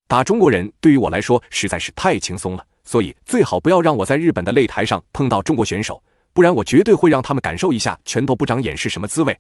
打中国人对于我来说实在是太轻松了，所以最好不要让我在日本的擂台上碰到中国选手，不然我绝对会让他们感受一下拳头不长眼是什么滋味。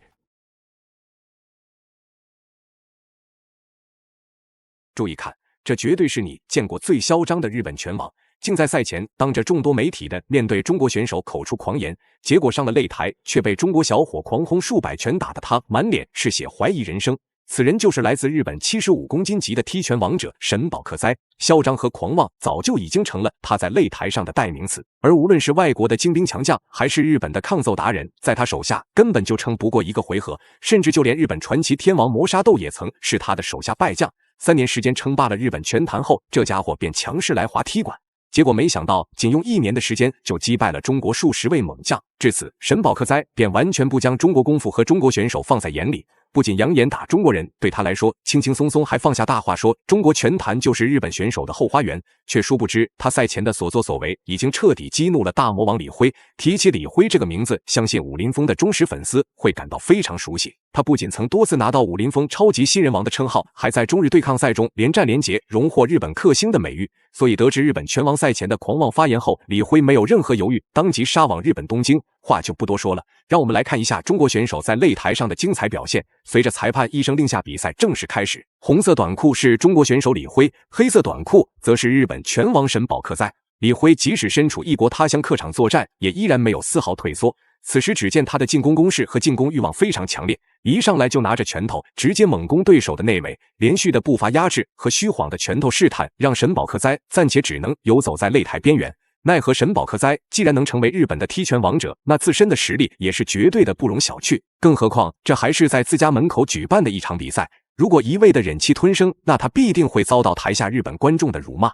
注意看，这绝对是你见过最嚣张的日本拳王，竟在赛前当着众多媒体的面对中国选手口出狂言，结果上了擂台却被中国小伙狂轰数百拳打得他满脸是血，怀疑人生。此人就是来自日本75公斤级的踢拳王者神保克哉，嚣张和狂妄早就已经成了他在擂台上的代名词。而无论是外国的精兵强将，还是日本的抗揍达人，在他手下根本就撑不过一个回合，甚至就连日本传奇天王磨砂豆也曾是他的手下败将。3年时间称霸了日本拳坛后，这家伙便强势来华踢馆。结果没想到，仅用1年的时间就击败了中国数十位猛将。至此，神保克哉便完全不将中国功夫和中国选手放在眼里，不仅扬言打中国人，对他来说轻轻松松，还放下大话说中国拳坛就是日本选手的后花园。却殊不知，他赛前的所作所为已经彻底激怒了大魔王李辉。提起李辉这个名字，相信武林风的忠实粉丝会感到非常熟悉。他不仅曾多次拿到武林风超级新人王的称号，还在中日对抗赛中连战连捷，荣获日本克星的美誉。所以得知日本拳王赛前的狂妄发言后，李辉没有任何犹豫，当即杀往日本东京。话就不多说了，让我们来看一下中国选手在擂台上的精彩表现。随着裁判一声令下，比赛正式开始。红色短裤是中国选手李辉，黑色短裤则是日本拳王神保克哉。李辉即使身处异国他乡客场作战，也依然没有丝毫退缩。此时只见他的进攻攻势和进攻欲望非常强烈，一上来就拿着拳头直接猛攻对手的内围，连续的步伐压制和虚晃的拳头试探，让神保克哉暂且只能游走在擂台边缘。奈何神保克哉既然能成为日本的踢拳王者，那自身的实力也是绝对的不容小觑。更何况这还是在自家门口举办的一场比赛，如果一味的忍气吞声，那他必定会遭到台下日本观众的辱骂。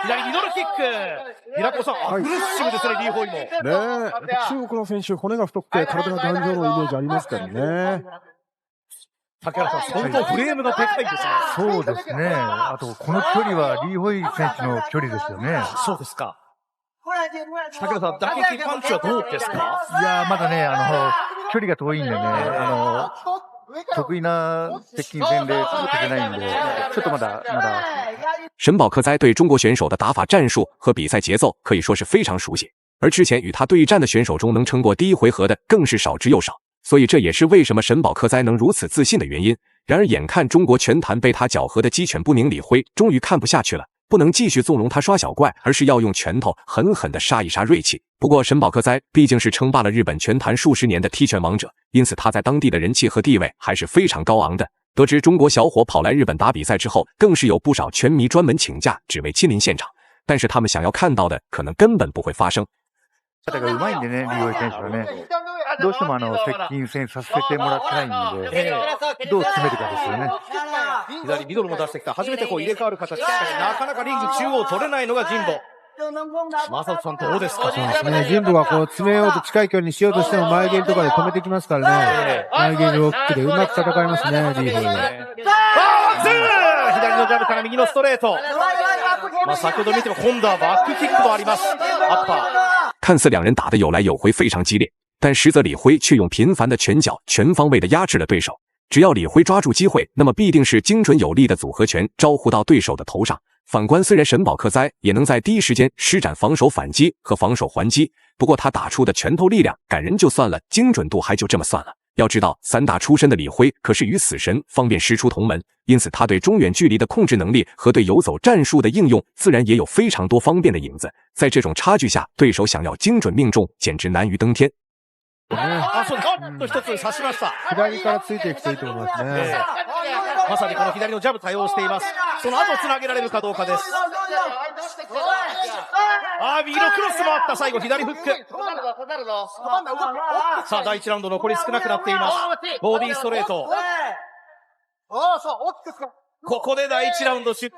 左ミドルキック。平子さん、アグレッシブですね、リーホイも。ねえ、中国の選手、骨が太くて体が頑丈のイメージありますからね。竹原さん、相当フレームがでかいですね。そうですね。あと、この距離はリーホイ選手の距離ですよね。そうですか。竹原さん、打撃パンチはどうですか？いや、まだね、距離が遠いんでね、得意な接近戦で打ててないんで、ちょっとまだ。神保克哉对中国选手的打法战术和比赛节奏可以说是非常熟悉，而之前与他对战的选手中能撑过第一回合的更是少之又少，所以这也是为什么神保克哉能如此自信的原因。然而眼看中国拳坛被他搅和的鸡犬不宁，李辉终于看不下去了，不能继续纵容他耍小怪，而是要用拳头狠狠地杀一杀锐气。不过神保克哉毕竟是称霸了日本拳坛数十年的踢拳王者，因此他在当地的人气和地位还是非常高昂的。得知中国小伙跑来日本打比赛之后，更是有不少拳迷专门请假，只为亲临现场。但是他们想要看到的，可能根本不会发生。肩が上手いんでね、リーホイ選手はね、どうしても接近戦させてもらってないんで、どう詰めるかですよね。左ミドルも出してきた。初めて入れ替わる形。なかなかリング中央取れないのが神保。正人さんどうですか？そうですね。神保が詰めようと近い距離にしようとしても前蹴りとかで止めてきますからね。前蹴りロックでうまく戦いますね、リーホイは。左のジャブから右のストレート。先ほど見ても今度はバックキックもあります。アッパー。看似两人打得有来有回，非常激烈，但实则李辉却用频繁的拳脚全方位的压制了对手。只要李辉抓住机会，那么必定是精准有力的组合拳招呼到对手的头上。反观虽然神保克哉也能在第一时间施展防守反击和防守还击，不过他打出的拳头力量感人就算了，精准度还就这么算了。要知道散打出身的李辉可是与死神方便师出同门，因此他对中远距离的控制能力和对游走战术的应用自然也有非常多方便的影子。在这种差距下，对手想要精准命中简直難於登天。そうです。一つ刺しました。左からついていくといいと思いますね。まさにこの左のジャブ対応しています。その後つなげられるかどうかです。右のクロスもあった。最後左フック。さあ第1ラウンド残り少なくなっています。ボディストレート。ここで第1ラウンドさ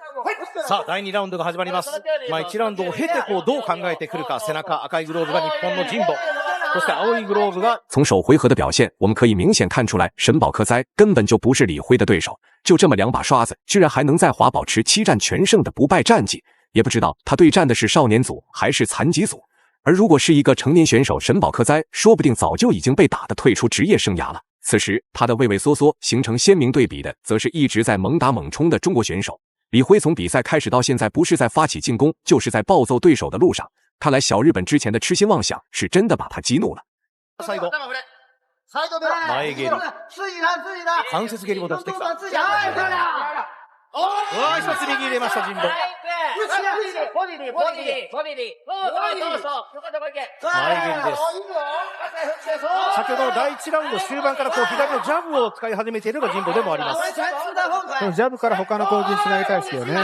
あ第2ラウンドが始まります。1ラウンドを経てどう考えてくるか。背中赤いグローブが日本の神保。从首回合的表现，我们可以明显看出来，神保克哉根本就不是李辉的对手。就这么两把刷子，居然还能在华保持7战全胜的不败战绩，也不知道他对战的是少年组还是残疾组。而如果是一个成年选手，神保克哉说不定早就已经被打得退出职业生涯了。此时他的畏畏缩缩形成鲜明对比的，则是一直在猛打猛冲的中国选手。李辉从比赛开始到现在，不是在发起进攻，就是在暴揍对手的路上。看来小日本之前的痴心妄想是真的把他激怒了。最後前蹴り関節蹴りも出してきた。うわ、一つ右入れました神保。前蹴りです。先ほどの第1ラウンド終盤から左のジャブを使い始めているのが神保でもあります。このジャブから他の攻撃につなげたいですよね。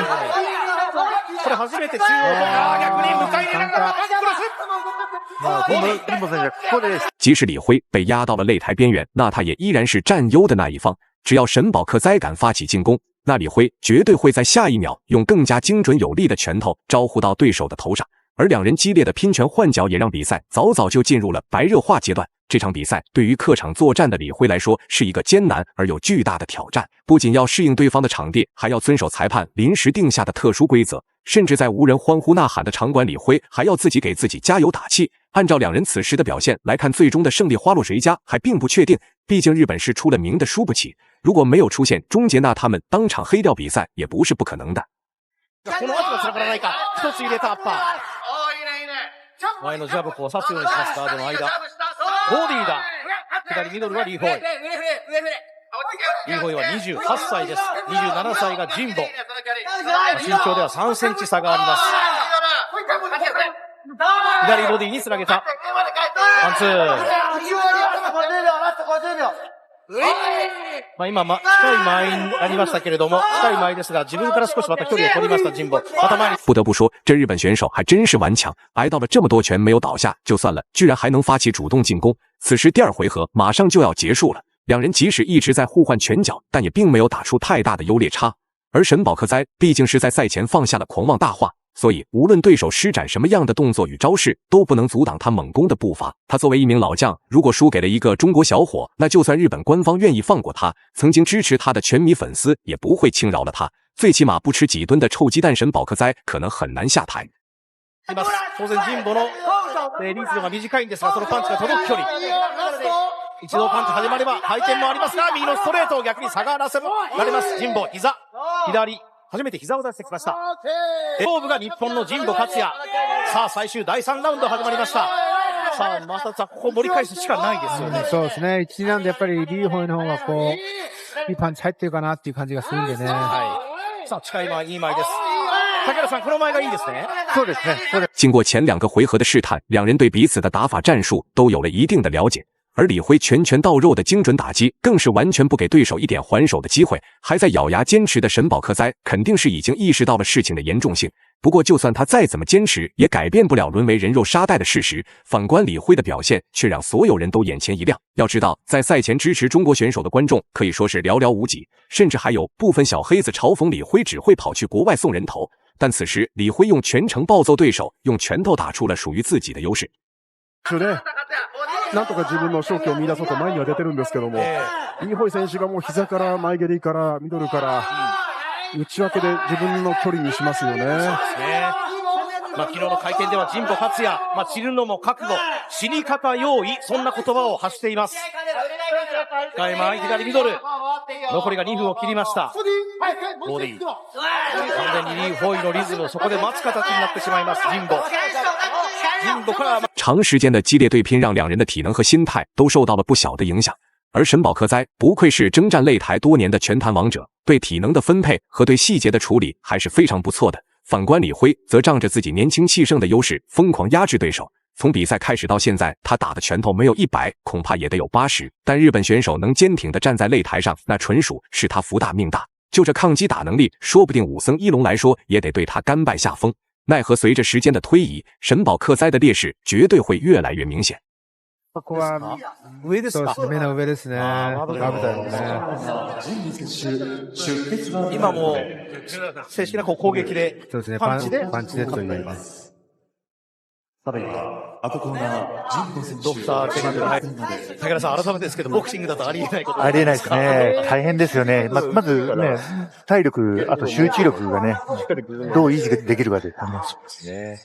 これ初めて中央から逆に迎え入れながらバッククロス。神保選手ここで即使李辉被压到了擂台边缘，那他也依然是占优的那一方。只要沈保克哉敢发起进攻，那李辉绝对会在下一秒用更加精准有力的拳头招呼到对手的头上。而两人激烈的拼拳换脚也让比赛早早就进入了白热化阶段。这场比赛对于客场作战的李辉来说是一个艰难而又巨大的挑战，不仅要适应对方的场地，还要遵守裁判临时定下的特殊规则，甚至在无人欢呼呐喊的场馆，李辉还要自己给自己加油打气。按照两人此时的表现来看，最终的胜利花落谁家还并不确定，毕竟日本是出了名的输不起。如果没有出现终结，那他们当场黑掉比賽也不是不可能的。この後が繋がらないか。一つ入れたアッパー。前のジャブを刺すようにします。ガードの間。ボディだ。左ミドルはリーホイ。リーホイは28歳です。27歳が神保。身長では3センチ差があります。左ボディにつなげた。ワンツー。今、近い間合いになりましたけれども、近い間合いですが、自分から少しまた距離を取りました神保。また前に。不得不说，这日本选手还真是顽强，挨到了这么多拳没有倒下就算了，居然还能发起主动进攻。此时第二回合马上就要结束了，两人即使一直在互换拳脚，但也并没有打出太大的优劣差。而沈保克哉毕竟是在赛前放下了狂妄大话，所以无论对手施展什么样的动作与招式，都不能阻挡他猛攻的步伐。他作为一名老将，如果输给了一个中国小伙，那就算日本官方愿意放过他，曾经支持他的拳迷粉丝也不会轻饶了他。最起码不吃几吨的臭鸡蛋，沈保克哉可能很難下台。当然神保のリーチが短いんですが、そのパンチが届く距離。一度パンチ始まれば回転もありますが、右のストレートを逆に下がらせられます。神保、膝、左。初めて膝を出してきました。勝負が日本の神保克也。さあ、最終第3ラウンド始まりました。さあ、またここ盛り返すしかないですよね。そうですね。1、2ラウンドやっぱりリーホイの方がいいパンチ入ってるかなっていう感じがするんでね。はい。さあ、近い前、いい前です。竹原さん、この前がいいですね。そうですね。经过前2个回合的试探，两人对彼此的打法战术都有了一定的了解。而李辉拳拳到肉的精准打击，更是完全不给对手一点还手的机会。还在咬牙坚持的沈保克哉，肯定是已经意识到了事情的严重性。不过，就算他再怎么坚持，也改变不了沦为人肉沙袋的事实。反观李辉的表现，却让所有人都眼前一亮。要知道，在赛前支持中国选手的观众可以说是寥寥无几，甚至还有部分小黑子嘲讽李辉只会跑去国外送人头。但此时，李辉用全程暴揍对手，用拳头打出了属于自己的优势。なんとか自分の勝機を見出そうと前には出てるんですけども、リーホイ選手がもう膝から前蹴りからミドルから内訳で自分の距離にしますよね。昨日の会見では神保克也、散るのも覚悟、死に方用意、そんな言葉を発しています。深い前、左ミドル。残りが2分を切りました。ボディ。完全にリーホイのリズムをそこで待つ形になってしまいます、神保。长时间的激烈对拼让两人的体能和心态都受到了不小的影响，而沈保克哉不愧是征战擂台多年的拳坛王者，对体能的分配和对细节的处理还是非常不错的。反观李辉，则仗着自己年轻气盛的优势，疯狂压制对手。从比赛开始到现在，他打的拳头没有100，恐怕也得有80。但日本选手能坚挺地站在擂台上，那纯属是他福大命大。就这抗击打能力，说不定武僧一龙来说也得对他甘拜下风。奈何随着時間的推移，沈保克哉的劣勢絕對會越來越明顯。ここは上ですか？目の上ですね。まぶたよね。今も正式な攻撃でそうですね。パンチでパンチでというます。ドクターケナル、はい。竹原さん、改めてですけど、ボクシングだとありえないことありえないですね。大変ですよね。まずね、体力、あと集中力がね、どう維持できるかですね。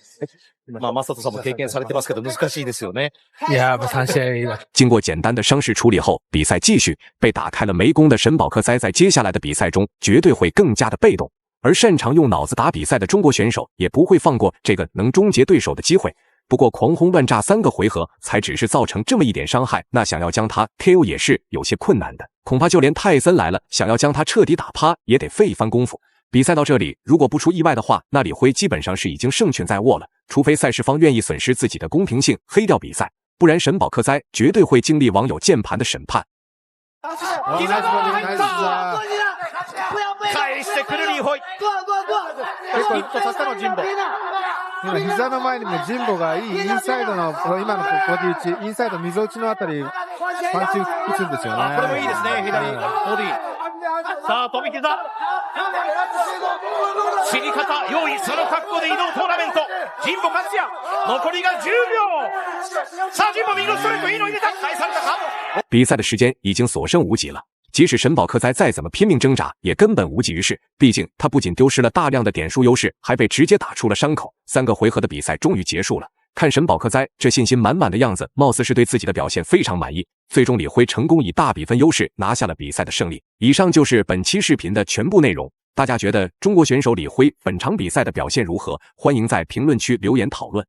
正人さんも経験されてますけど、難しいですよね。いや、3試合。经过简单的伤势处理后，比赛继续被打开了没功的沈保克哉，在接下来的比赛中绝对会更加的被动。而擅长用脑子打比赛的中国选手也不会放过这个能终结对手的机会。不过狂轰乱炸3个回合才只是造成这么一点伤害，那想要将他 KO 也是有些困难的，恐怕就连泰森来了想要将他彻底打趴也得费一番功夫。比赛到这里，如果不出意外的话，那李辉基本上是已经胜券在握了，除非赛事方愿意损失自己的公平性，黑掉比赛，不然神保克哉绝对会经历网友键盘的审判。返してくるリーホイ。ヒットさせたの神保。今、膝の前にも神保がいいインサイドの、今のボディ打ち、インサイド溝打ちのあたり、パンチ打つんですよね。これもいいですね、左ボディ。さあ、飛び膝。死に方、用意、その格好で移動トーナメント。神保勝也。残りが10秒。さあ、神保右のストレート、いいの入れた。返されたか。比赛的时间已经所剩无几了。即使神保克哉再怎么拼命挣扎，也根本无济于事。毕竟他不仅丢失了大量的点数优势，还被直接打出了伤口。3个回合的比赛终于结束了，看神保克哉这信心满满的样子，貌似是对自己的表现非常满意。最终李辉成功以大比分优势拿下了比赛的胜利。以上就是本期视频的全部内容。大家觉得中国选手李辉本场比赛的表现如何？欢迎在评论区留言讨论。